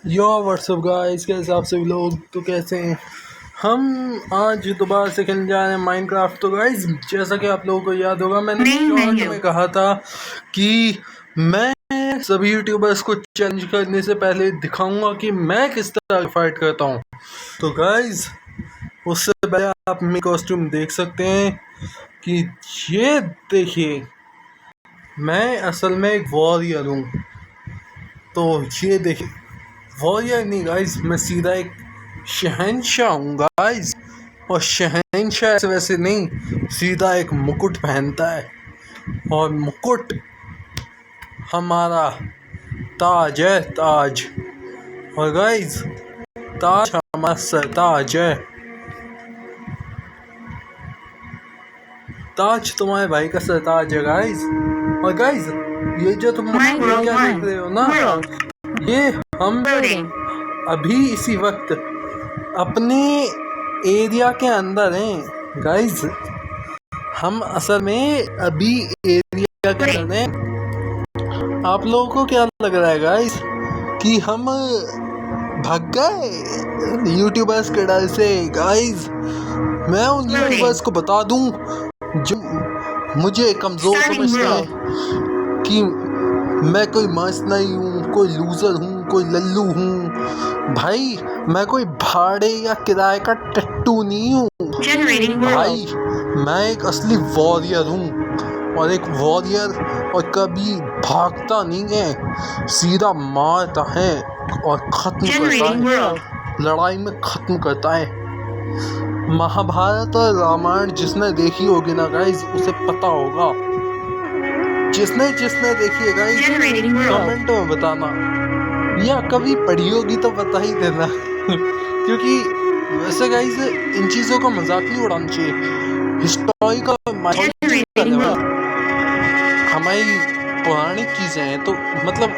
यो WhatsApp guys, कैसे आप सभी लोग? तो कैसे हैं? हम आज दोबारा से खेलने जा रहे हैं माइनक्राफ्ट। तो गाइस, जैसा कि आप लोगों को याद होगा, मैंने शॉर्ट में कहा था कि मैं सभी यूट्यूबर्स को चैलेंज करने से पहले दिखाऊंगा कि मैं किस तरह फाइट करता हूं। तो गाइस, उससे पहले आप मेरे कॉस्ट्यूम देख सकते हैं कि ये देखिए, मैं असल में एक वॉरियर हूँ। तो ये देखिए, वॉरियर नहीं गाइस, मैं सीधा एक शहंशाह हूँ गाइस। और शहंशाह ऐसे वैसे नहीं, सीधा एक मुकुट पहनता है। और मुकुट हमारा ताज है, ताज। और गाइस, ताज हमारा सरताज है। ताज तुम्हारे भाई का सरताज है गाइस। और गाइस, ये जो तुम क्या देख रहे हो ना, ये हम अभी इसी वक्त अपने एरिया के अंदर हैं गाइस। हम असल में अभी एरिया के अंदर हैं। आप लोगों को क्या लग रहा है गाइस कि हम भाग गए यूट्यूबर्स के डर से? गाइस, मैं उन यूट्यूबर्स को बता दूं जो मुझे कमज़ोर समझते हैं कि मैं कोई मस्त नहीं हूँ, कोई लूज़र हूँ, कोई लल्लू हूँ। भाई, मैं कोई भाड़े या किराए का टट्टू नहीं हूँ भाई। मैं एक असली वॉरियर हूँ, और एक वॉरियर और कभी भागता नहीं है, सीधा मारता है और ख़त्म करता है, लड़ाई में ख़त्म करता है। महाभारत और रामायण जिसने देखी होगी ना गाइस, उसे पता होगा। जिसने देखी है गाइस, कमेंट में बताना, या कभी पढ़ी होगी तो बता ही देना। क्योंकि वैसे गाइस, इन चीज़ों का मजाक नहीं उड़ाना चाहिए। हिस्टोरिकल हमारी पौराणिक चीज़ें हैं, तो मतलब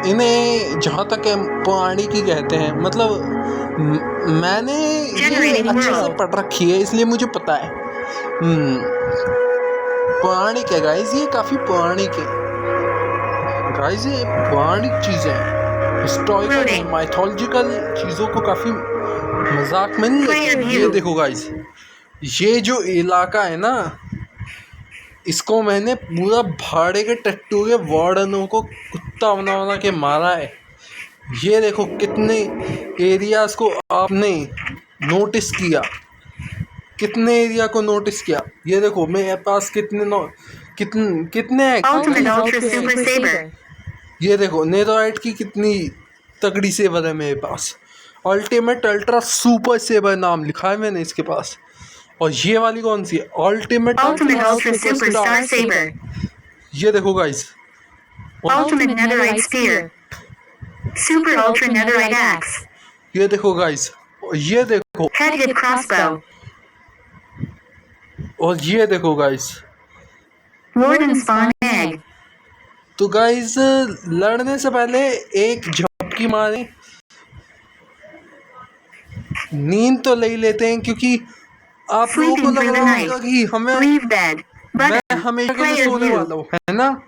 इन्हें जहाँ तक पौराणिक ही कहते हैं। मतलब मैंने ये अच्छे से पढ़ रखी है, इसलिए मुझे पता है। पौराणिक है गाइस, ये काफ़ी पौराणिक है गाइस। ये पौराणिक चीज़ें हैं, हिस्टोरिकल माइथोलॉजिकल चीज़ों को काफ़ी मजाक में नहीं लेते। ये देखो गाइस, ये जो इलाका है ना, इसको मैंने पूरा भाड़े के टट्टू के वार्डनों को कुत्ता बना बना के मारा है। ये देखो कितने एरियाज़ को आपने नोटिस किया, कितने एरिया को नोटिस किया। ये देखो मेरे पास कितने ये देखो नेरोराइट की कितनी तगड़ी सेवर है मेरे पास। अल्टीमेट अल्ट्रा सुपर सेवर नाम लिखा है मैंने इसके पास। और ये वाली कौन सी है? Ultimate ultra super saber. ये देखो guys, Ultimate Netherite Spear. Super Ultra Netherite Axe. ये देखो गाइस, ये देखो, Head Hit Crossbow. और ये देखो गाइस, Warden Spawn Egg. तो गाइस, लड़ने से पहले एक झपकी मारे, नींद तो ले लेते हैं, क्योंकि आप लोगों को लग रहा होगा कि मैं हमेशा के लिए सोने वाला हूँ, है ना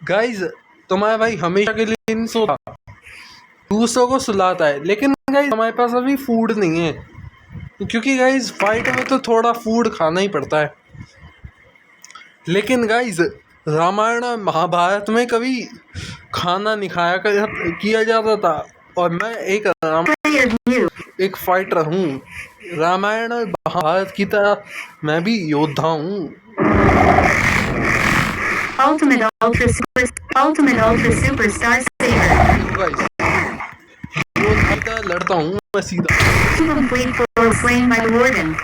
गाइस? तुम्हारा भाई हमेशा के लिए नहीं सोता, दूसरों को सुलाता है। लेकिन गाइस, हमारे पास अभी फूड नहीं है, क्योंकि गाइस फाइट में तो थोड़ा फूड खाना ही पड़ता है। लेकिन गाइस, रामायण और महाभारत में कभी खाना नहीं किया जाता था। और मैं एक फाइटर हूँ। रामायण और महाभारत की तरह मैं भी योद्धा हूँ। Ultimate Ultra Superstar Saber. लड़ता हूँ मैं सीधा। Complete for slain by Warden.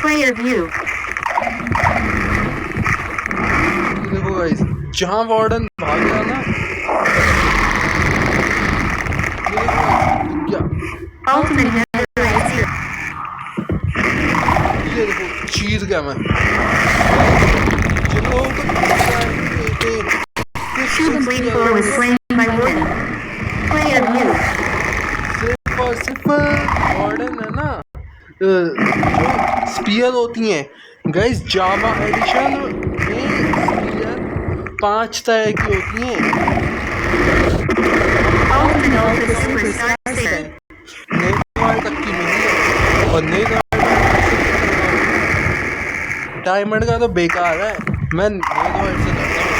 Player view. देखो गाइस, जहाँ वार्डन भाग गया ना, Ultimate Netherite Spear. ये देखो चीज गया मैं। जिन लोगों को Complete for was slain by Warden. Player view. सिर्फ वार्डन है ना, जो स्पीयर होती हैं गाइस, जावा एडिशन में स्पीयर 5 तरह की होती हैं। Ultimate Ultra Superstar Saber. नेदरवर्ल्ड तक की मिली है और नेदरवर्ल्ड डायमंड का तो बेकार है। मैं नेदरवर्ल्ड से करता हूँ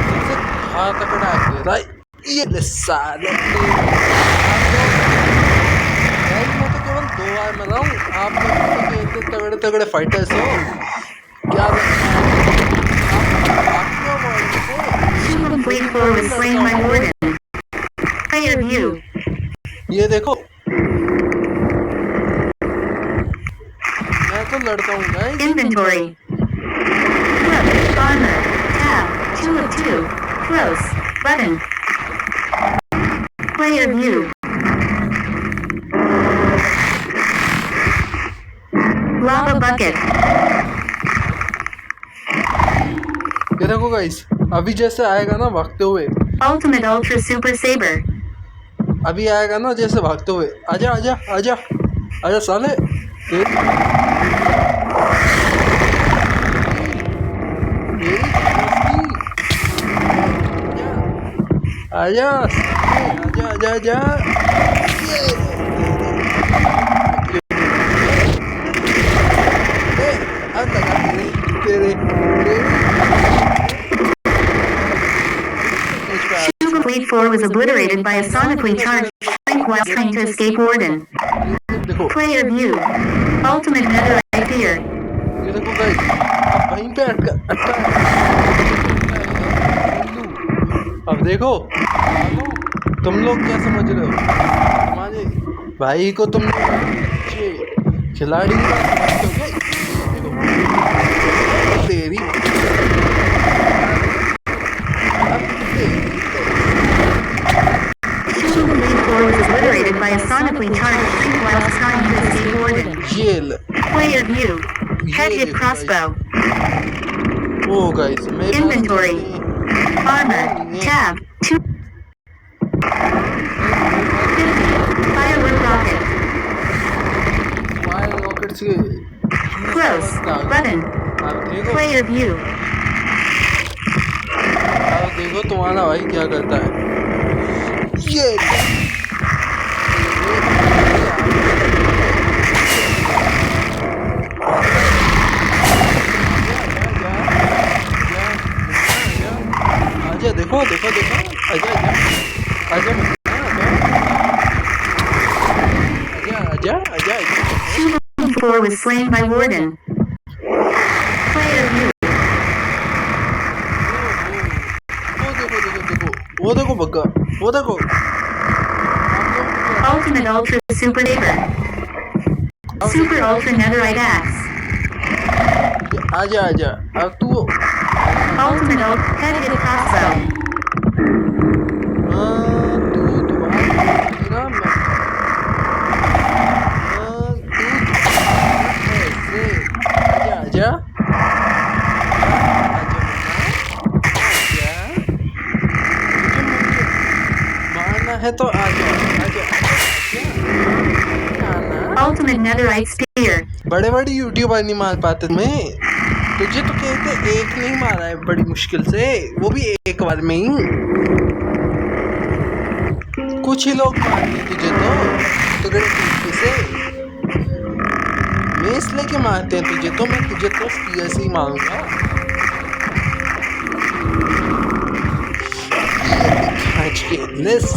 सबसे घातक अटैक देता है ये ले साले। मैं तो केवल 2 बार मरा हूँ, आप लोग तो इतने तगड़े तगड़े फाइटर्स हो, क्या लगता है आप क्यों वर्ल्ड को Complete 4 was slain by Warden. Player view. ये देखो मैं तो लड़ता हूँ guys. Inventory. Close. Armor. Tab. 2 of 2. Close. Button. Player view. Lava bucket. ये देखो गाइस अभी जैसे आएगा ना भागते हुए, Ultimate Ultra Super Saber. अभी आएगा ना जैसे भागते हुए, आजा आजा आजा आजा साले तेरी आजा आजा आजा आजा तेरे Complete 4 was obliterated by a sonically charged Frank while trying to escape Warden. देखो Player view. Ultimate Netherite Fear. ये देखो गाइस अब वहीं पे अटका अब देखो तुम लोग क्या समझ रहे हो, तुम्हारे भाई को तुम लोग अच्छे खिलाड़ी की बात समझते हो क्या? तेरी Complete 4 was obliterated by a sonically charged Frank while trying to escape Warden. ये ले Player view. Head hit देखो crossbow. ओ गाइस मेरे पास Inventory. Armor. Tab. 2. 50. Firework rocket. Fire rocket से Close. Button. अब देखो Player view. अब देखो तुम्हारा भाई क्या करता है ये आजा देखो देखो देखो आजा आजा आजा आजा आजा 4 was slain by Warden. Player view. वो देखो बग्गा वो देखो Ultimate Ultra Super Saber. Super Ultra Netherite Axe. आजा आजा अब तू Ultimate Ultra Head hit crossbow. तू दोबारा मैं तू आजा आजा मारना है तो आजा आजा Ultimate Netherite Spear. बड़े बड़े यूट्यूबर नहीं मार पाते मैं तुझे तो कहते एक नहीं मारा है बड़ी मुश्किल से, वो भी एक बार में ही। कुछ ही लोग मारते तुझे तो तरीके से मैं इसलिए के मारते हैं तुझे तो मैं तुझे तो स्पीयर से ही मारूंगा। आज के लिस्ट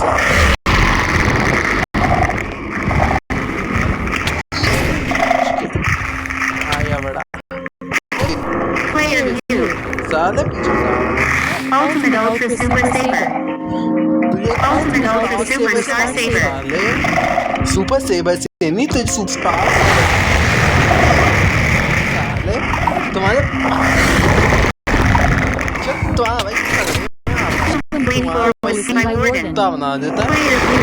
आया बड़ा Player view. साले पीछे Ultimate Ultra Super Saber. Ultimate Ultra Super Star Saber. Super saber से नहीं तो सुपर साले तुम्हारे चल तो आ भाई Complete 4 was slain by Warden. कुत्ता बना देता है Player view.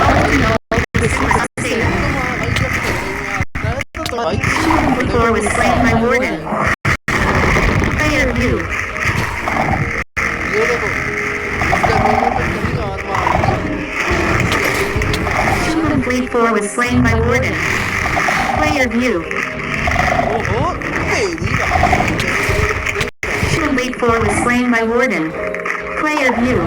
Ultimate Ultra Super Star Saber. भाई Complete 4 was slain by Warden. Player view. ये देखो इसका दोनों पे नहीं आत्मा Complete 4 was slain by Warden. Player view. ओहो तेरी Complete 4 was slain by Warden. Player view.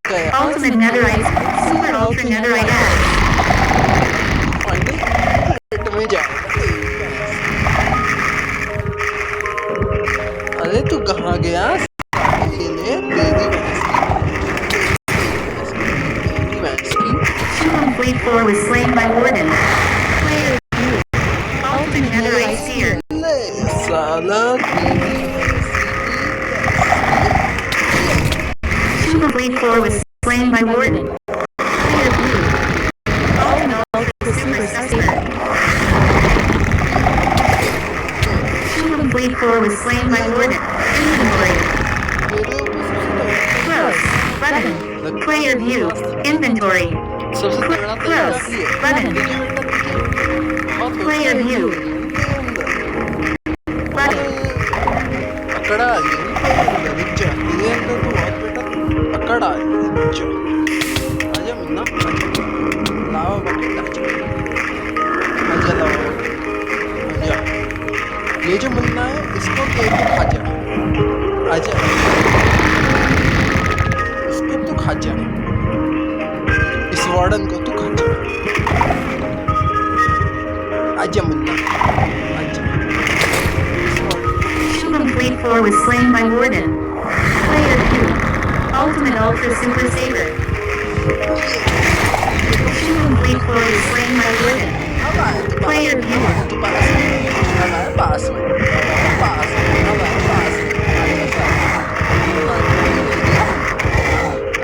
गया Ultimate Netherite. Super Ultra Netherite Ash. Final में जाएगा। अरे तू कहाँ गया? ये ले तेरी भैंस की। Super Fleet 4 was slain by Warden. Player view. Ultimate Netherite Seer. ले साला तेरी Super Fleet 4 was slain by Warden. Player view. Ultimate Ultra Super Suspect. Super Fleet 4 was slain by Warden. Inventory. Close. Button. Player view. Inventory. सबसे तगड़ा तो Close. Button. Player view. Button. अकड़ा आ गई रुक जा ये अंदर तो बहुत बेटा अकड़ आ गई रुक जा आजा मुन्ना लावा बकेट आजा लावा आजा ये जो मुन्ना है इसको केक खा जा आजा इसको तू खा जा इस वार्डन को तू खा जा आजा मुन्ना आजा Super Fleet 4 was slain by Warden. Player view. Ultimate Ultra Super Saber. Super Fleet 4 was slain by Warden. Player view. पास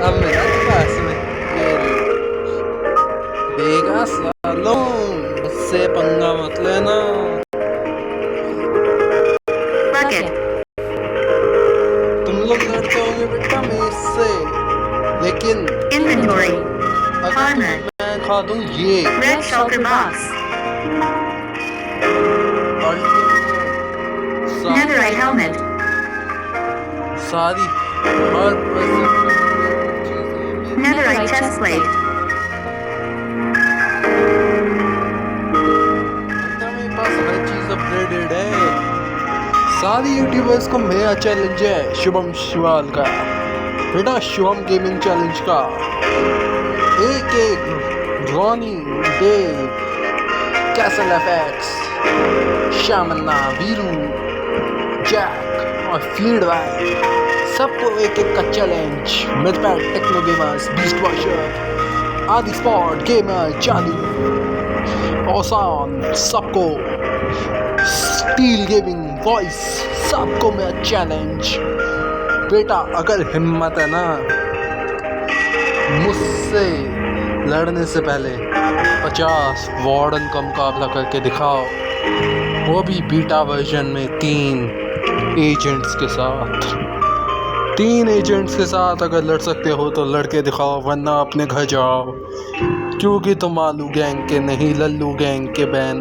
अब मेरा पास में बेगा सालों मुझसे पंगा मत लेना Bucket. तुम लोग लड़ते होंगे बेटा मेरे से लेकिन Inventory. अगर Armor. मैं खा दूं ये Red Shulker Box. Netherite Helmet. सारी हर Netherite Chestplate. मेरे पास हर चीज अपग्रेडेड है सारी यूट्यूबर्स को मेरा चैलेंज है शुभम शिवाल का बेटा शुभम गेमिंग चैलेंज का एक Johnny Dev castle FX Shamanna Veeru Jack और फील्ड वाई सबको एक का चैलेंज मिडपैड टेक्नो गेमर्स बीस्ट वॉशर आदि स्पॉट गेमर चालू औसान सबको स्टील गेमिंग वॉइस सबको मेरा चैलेंज बेटा अगर हिम्मत है ना मुझसे लड़ने से पहले 50 वार्डन का मुकाबला करके दिखाओ वो भी बीटा वर्जन में 3 एजेंट्स के साथ 3 एजेंट्स के साथ अगर लड़ सकते हो तो लड़के दिखाओ वरना अपने घर जाओ क्योंकि तुम आलू गैंग के नहीं लल्लू गैंग के बैन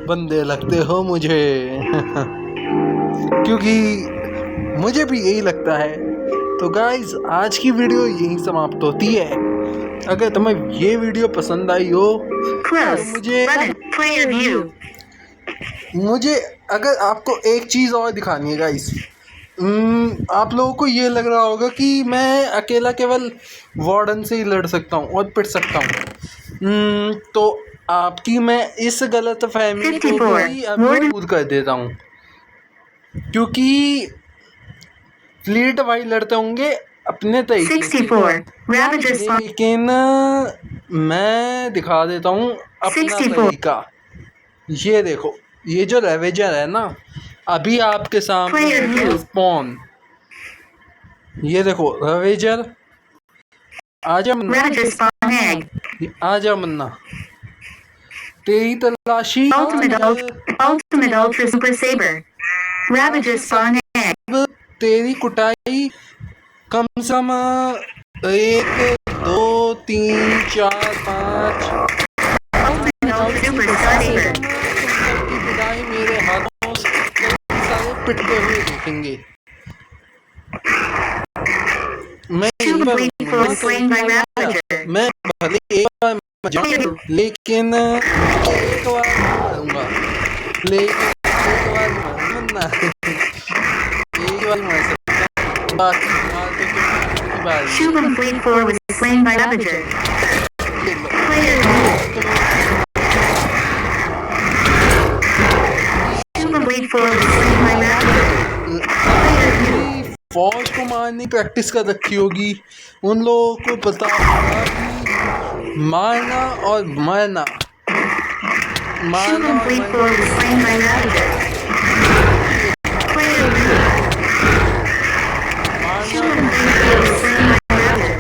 बंदे लगते हो मुझे क्योंकि मुझे भी यही लगता है। तो गाइज आज की वीडियो यहीं समाप्त होती है। अगर तुम्हें ये वीडियो पसंद आई हो Close. मुझे Button. Player view. मुझे अगर आपको एक चीज़ और दिखानी है गाइस आप लोगों को ये लग रहा होगा कि मैं अकेला केवल वार्डन से ही लड़ सकता हूँ और पिट सकता हूँ तो आपकी मैं इस गलत फहमी को भी अभी दूर कर देता हूँ क्योंकि फ्लीट वाई लड़ते होंगे अपने तरीके से 64. Ravager spawn. लेकिन मैं दिखा देता हूँ अपना 64. तरीका। ये देखो ये जो रेवेजर है ना अभी आपके सामने Player view. स्पॉन ये देखो रेवेजर आजा मन्ना Ravager spawn egg. आजा मन्ना तेरी तलाशी Ultimate Ultra Super Saber. Ravager spawn egg. अब तेरी कुटाई कम से कम 1 2 3 4 5 Ultimate Ultra Super Saber. की पिटाई मेरे हाथों से सारे पिटते हुए दिखेंगे। मैं Super Fleet 4 slain by Ravager. मैं भले एक बार मर जाऊं लेकिन एक बार मरूंगा लेकिन एक बार मरूंगा ना एक बार मर सकता बाकी मार तो बारी Shubham Blade 4 was slain by Ravager. Player view. Shubham Blade 4 was slain by Ravager. Player view. फौज को मारने की प्रैक्टिस कर रखी होगी, उन लोगों को पता होगा कि मारना और मरना, मारना Shubham और Blade 4 मरना। was slain by Ravager. Player view. Shubham Blade 4 was slain by Ravager.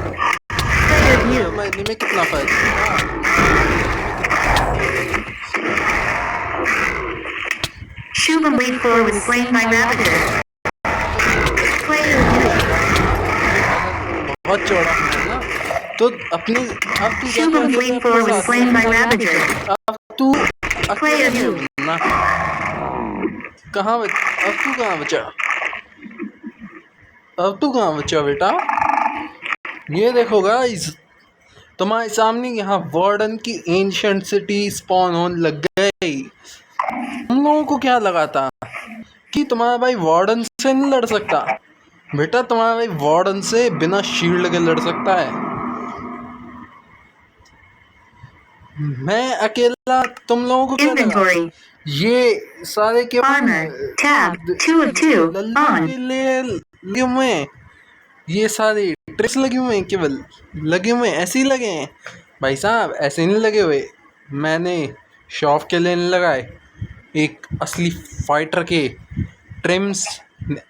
Player view. मरने में कितना फर्क है? Shubham Blade 4 was slain by Ravager. Player view. बहुत चौड़ा है ना, तो अपनी अब तू क्या Shubham कर Blade 4 was slain by Ravager. अब तू Player view. ना कहाँ अब तू कहाँ बचा, अब तू कहाँ बचा बेटा? ये देखो गाइस, तुम्हारे सामने यहाँ वार्डन की एंशिएंट सिटी स्पॉन होने लग गई। हम लोगों को क्या लगा था कि तुम्हारा भाई वार्डन से नहीं लड़ सकता? बेटा तुम्हारा भाई वार्डन से बिना शील्ड के लड़ सकता है। मैं अकेला तुम लोगों को क्या लगा? Inventory. ये सारे के Armor. Tab. 2 of 2. Lallu On. के लिए लगे हुए हैं, ये सारे ट्रिक्स लगे हुए हैं, केवल लगे हुए हैं, ऐसे ही लगे हैं भाई साहब, ऐसे नहीं लगे हुए। मैंने शॉप के लिए नहीं लगाए, एक असली फाइटर के ट्रिम्स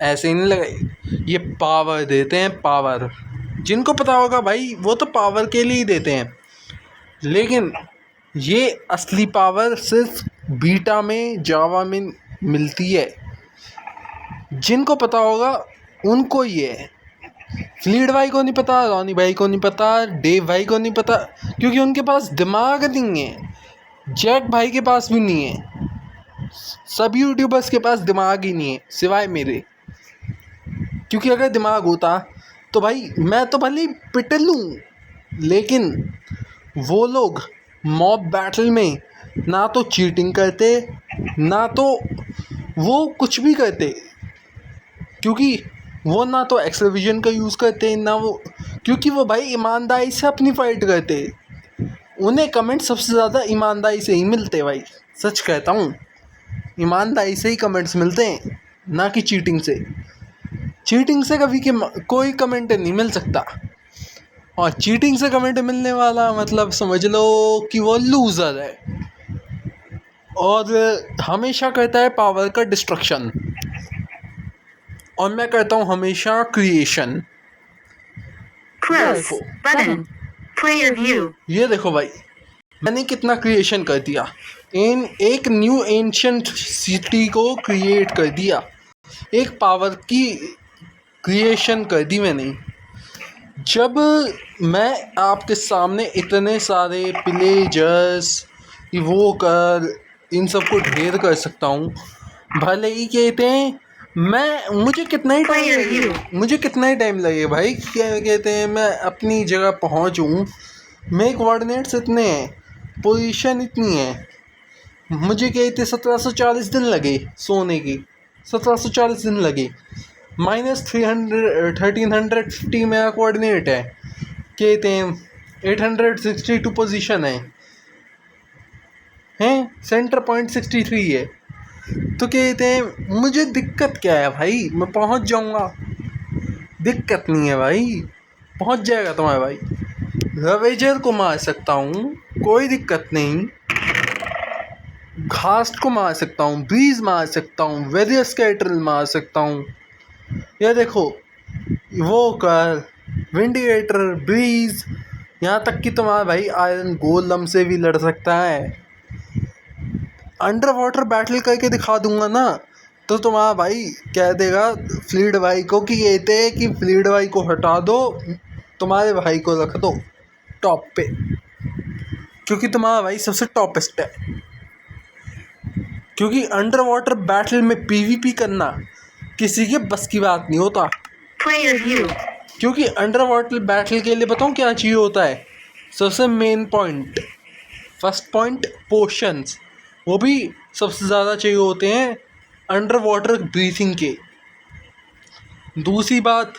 ऐसे नहीं लगाए। ये पावर देते हैं, पावर। जिनको पता होगा भाई वो तो पावर के लिए ही देते हैं, लेकिन ये असली पावर सिर्फ बीटा में, जावा में मिलती है। जिनको पता होगा उनको ही है। फ्लीड भाई को नहीं पता, रॉनी भाई को नहीं पता, डेव भाई को नहीं पता, क्योंकि उनके पास दिमाग नहीं है। जैक भाई के पास भी नहीं है, सभी यूट्यूबर्स के पास दिमाग ही नहीं है सिवाय मेरे। क्योंकि अगर दिमाग होता तो भाई मैं तो भले ही पिट लूँ, लेकिन वो लोग मॉब बैटल में ना तो चीटिंग करते, ना तो वो कुछ भी करते, क्योंकि वो ना तो एक्सेलविजन का यूज़ करते, ना वो, क्योंकि वो भाई ईमानदारी से अपनी फ़ाइट करते। उन्हें कमेंट सबसे ज़्यादा ईमानदारी से ही मिलते भाई, सच कहता हूँ, ईमानदारी से ही कमेंट्स मिलते हैं, ना कि चीटिंग से। चीटिंग से कभी कोई कमेंट नहीं मिल सकता, और चीटिंग से कमेंट मिलने वाला मतलब समझ लो कि वो लूज़र है और हमेशा करता है पावर का डिस्ट्रक्शन, और मैं करता हूँ हमेशा creation. Close. Button. Player view. ये देखो भाई, मैंने कितना क्रिएशन कर दिया, एक न्यू एंशिएंट सिटी को क्रिएट कर दिया, एक पावर की क्रिएशन कर दी मैंने। जब मैं आपके सामने इतने सारे पिलेजर्स, इवोकर, इन सब को ढेर कर सकता हूँ, भले ही कहते हैं मुझे कितना ही टाइम लगे भाई, क्या कहते हैं मैं अपनी जगह पहुँचूँ। मेरे कोऑर्डिनेट्स इतने हैं, पोजीशन इतनी है, मुझे कहते 1740 दिन लगे सोने की, 1740 दिन लगे। -1350 मेरा कोऑर्डिनेट है, कहते हैं 862 पोजीशन है, सेंटर पॉइंट 63 है, तो कहते हैं मुझे दिक्कत क्या है भाई, मैं पहुंच जाऊंगा, दिक्कत नहीं है भाई, पहुंच जाएगा तुम्हारा भाई। रवेजर को मार सकता हूँ, कोई दिक्कत नहीं, घास्ट को मार सकता हूँ, ब्रीज मार सकता हूँ, वेरियस कैटरल मार सकता हूँ। ये देखो, वो कर विंडिकेटर, ब्रीज, यहाँ तक कि तुम्हारा भाई आयरन गोलम से भी लड़ सकता है। अंडर वाटर बैटल करके दिखा दूंगा ना, तो तुम्हारा भाई कह देगा फ्लीड भाई को कि कहते हैं कि फ्लीड भाई को हटा दो, तुम्हारे भाई को रख दो टॉप पे, क्योंकि तुम्हारा भाई सबसे टॉपेस्ट है। क्योंकि अंडर वाटर बैटल में पीवीपी करना किसी के बस की बात नहीं होता। क्योंकि अंडर वाटर बैटल के लिए बताऊँ क्या चाहिए होता है, सबसे main point, first point potions, वो भी सबसे ज़्यादा चाहिए होते हैं अंडर वाटर ब्रीथिंग के। दूसरी बात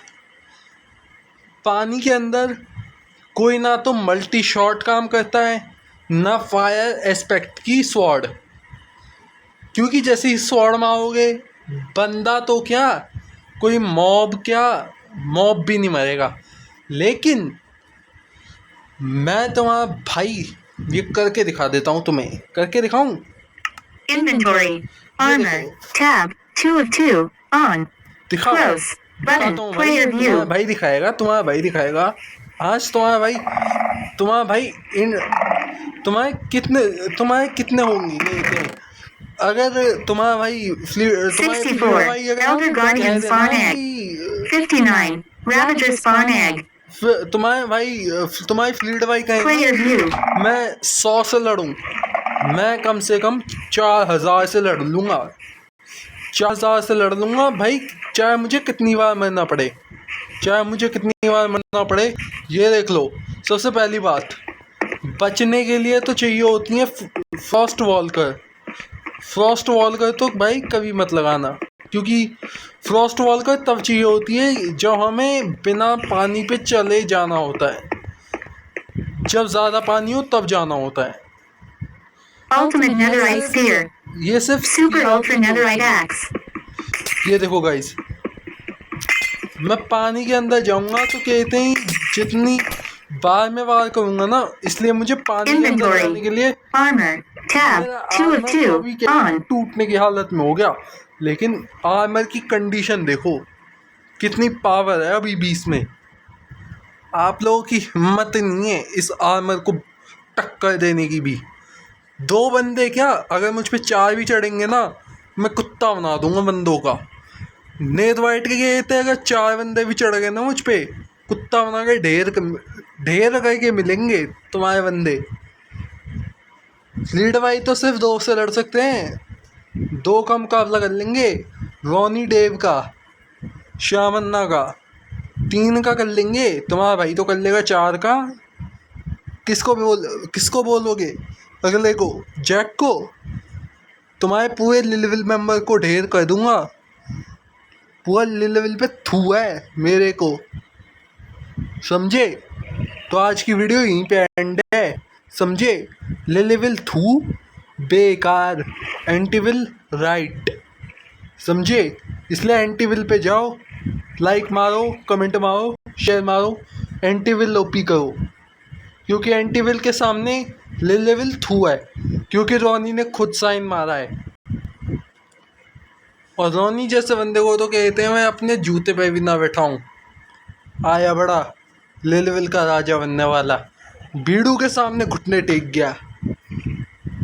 पानी के अंदर कोई ना तो मल्टी शॉट काम करता है ना फायर एस्पेक्ट की स्वॉर्ड, क्योंकि जैसे ही स्वॉर्ड मारोगे बंदा तो क्या, कोई मॉब भी नहीं मरेगा। लेकिन मैं तुम्हारा भाई ये करके दिखा देता हूँ, तुम्हें करके दिखाऊं। Inventory. Armor. Tab. 2 of 2. On. दिखाओ, Close. दिखाता Button. हूँ भाई। Player तुम्हारा view. भाई दिखाएगा, तुम्हारा भाई दिखाएगा आज। तुम्हारा भाई तुम्हारे कितने होंगे देखते हैं। अगर तुम्हारा भाई 64. Elder Guardian spawn egg. 59. Ravager spawn egg. तुम्हारी फ्लीड भाई Player कहेंगे view. मैं 100 से लड़ूं, मैं कम से कम 4000 से लड़ लूँगा, 4000 से लड़ लूँगा भाई, चाहे मुझे कितनी बार मरना पड़े, ये देख लो। सबसे पहली बात, बचने के लिए तो चाहिए होती है फ्रॉस्ट वॉल्कर तो भाई कभी मत लगाना, क्योंकि फ्रॉस्ट वॉल्कर तब चाहिए होती है जब हमें बिना पानी पे चले जाना होता है, जब ज़्यादा पानी हो तब जाना होता है। Ultimate Netherite Spear. ये सिर्फ Super Ultra Netherite Axe. ये देखो गाइस, मैं पानी के अंदर जाऊंगा तो कहते हैं जितनी बार मैं वार करूंगा ना, इसलिए मुझे पानी के अंदर जाने के लिए Armor. Tab. मेरा 2 of आर्मर 2. तो अभी क्या On. टूटने की हालत में हो गया। लेकिन आर्मर की कंडीशन देखो कितनी पावर है अभी 20 में। आप लोगों की हिम्मत नहीं है इस आर्मर को टक्कर देने की भी। 2 बंदे क्या, अगर मुझ पे 4 भी चढ़ेंगे ना, मैं कुत्ता बना दूंगा बंदों का। नेट वाइट के गए थे, अगर 4 बंदे भी चढ़ गए ना मुझ पे, कुत्ता बना के ढेर करके मिलेंगे तुम्हारे बंदे। लीड भाई तो सिर्फ 2 से लड़ सकते हैं, 2 का मुकाबला कर लेंगे, रॉनी डेव का, श्यामन्ना का, 3 का कर लेंगे, तुम्हारा भाई तो कर लेगा 4 का। किसको बोलोगे अगले को? जैक को? तुम्हारे पूरे लेवल मेंबर को ढेर कर दूंगा, पूरा लेवल पे थू है मेरे को, समझे? तो आज की वीडियो यहीं पे एंड है, समझे? लेवल थू बेकार, एंटीविल राइट, समझे? इसलिए एंटीविल पे जाओ, लाइक मारो, कमेंट मारो, शेयर मारो, एंटीविल ओपी करो, क्योंकि एंटीविल के सामने लेवल थू है, क्योंकि रॉनी ने खुद साइन मारा है। और रॉनी जैसे बंदे को तो कहते हैं मैं अपने जूते पे भी ना बैठाऊं। आया बड़ा लेवल का राजा बनने वाला, बीड़ू के सामने घुटने टेक गया।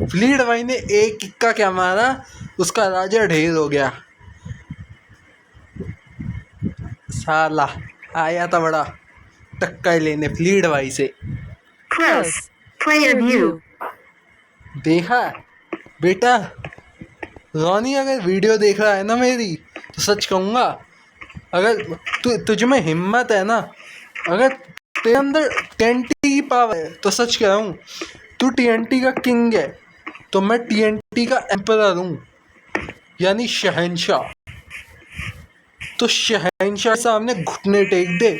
फ्लीड भाई ने एक इक्का क्या मारा, उसका राजा ढेर हो गया। साला आया था बड़ा टक्कर लेने फ्लीड भाई से। Close. Player view. देखा बेटा, रॉनी अगर वीडियो देख रहा है ना मेरी, तो सच कहूँगा, अगर तुझ में हिम्मत है ना, अगर तेरे अंदर TNT की पावर है, तो सच कह रहा हूँ तू TNT का किंग है, तो मैं TNT का एम्परर हूँ, यानी शहंशाह। तो शहंशाह के सामने घुटने टेक दे।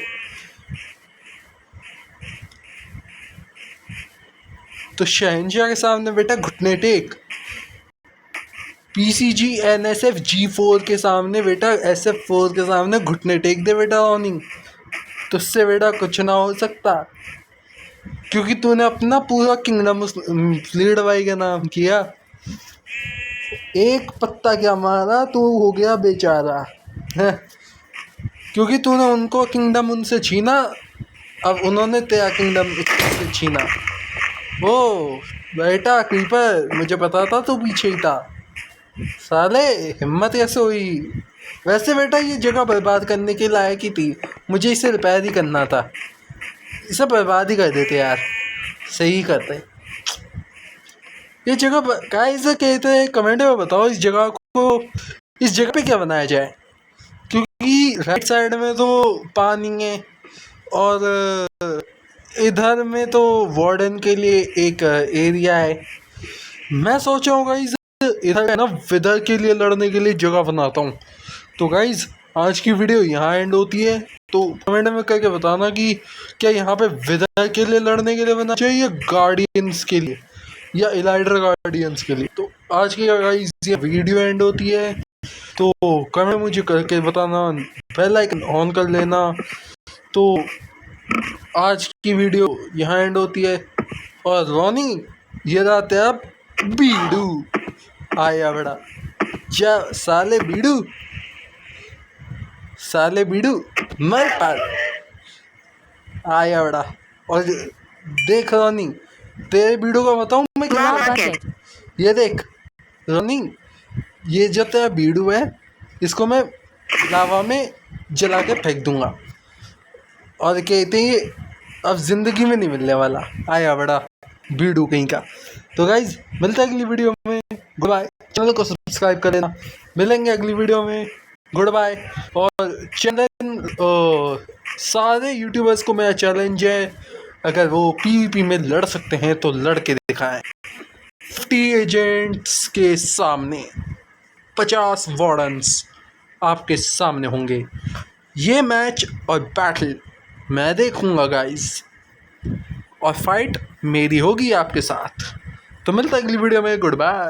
तो शहंशाह के सामने बेटा घुटने टेक। PCG NSF G4 के सामने बेटा, SF4 के सामने घुटने टेक दे बेटा रॉनी। तुझसे बेटा कुछ ना हो सकता, क्योंकि तूने अपना पूरा किंगडम फ्लीड भाई के नाम किया। एक पत्ता क्या मारा, तू हो गया बेचारा है, क्योंकि तूने उनको किंगडम उनसे छीना, अब उन्होंने तेरा किंगडम उससे छीना। ओ बेटा क्रीपर, मुझे पता था तू पीछे ही था। साले हिम्मत कैसे हुई? वैसे बेटा ये जगह बर्बाद करने के लायक ही थी, मुझे इसे रिपेयर ही करना था। इसे बर्बाद ही कर देते यार, सही करते। ये जगह गाइस कहते हैं, कमेंट में बताओ इस जगह पे क्या बनाया जाए, क्योंकि राइट साइड में तो पानी है और इधर में तो वार्डन के लिए एक एरिया है। मैं सोच रहा हूँ गाइस इधर है ना विदर के लिए लड़ने के लिए जगह बनाता हूँ। तो गाइस आज की वीडियो यहाँ एंड होती है। तो कमेंट में करके बताना कि क्या यहाँ पे विधायक के लिए लड़ने के लिए बनना चाहिए या गार्डियंस के लिए या इलाइडर गार्डियंस के लिए। तो आज की गाइस ये वीडियो एंड होती है। तो कमेंट मुझे करके बताना, बेल आइकन ऑन कर लेना। तो आज की वीडियो यहाँ एंड होती है। और रोनी ये रहते अब बीड़ू आया बड़ा जा साले बीड़ू मर पार आया बड़ा। और देख रोनी तेरे बीड़ू का बताऊं मैं क्या। Lava bucket. ये देख रोनी, ये जो तेरा बीड़ू है इसको मैं लावा में जला के फेंक दूंगा। और कहते हैं ये अब जिंदगी में नहीं मिलने वाला। आया बड़ा बीड़ू कहीं का। तो गाइज मिलते हैं अगली वीडियो में। Goodbye. चैनल को सब्सक्राइब कर लेना। मिलेंगे अगली वीडियो में। Goodbye. और चैनल सारे यूट्यूबर्स को मेरा चैलेंज है, अगर वो पीवीपी में लड़ सकते हैं तो लड़ के दिखाएं 50 एजेंट्स के सामने। 50 वार्डन्स आपके सामने होंगे। ये मैच और बैटल मैं देखूंगा गाइस, और फाइट मेरी होगी आपके साथ। तो मिलता है अगली वीडियो में। Good bye.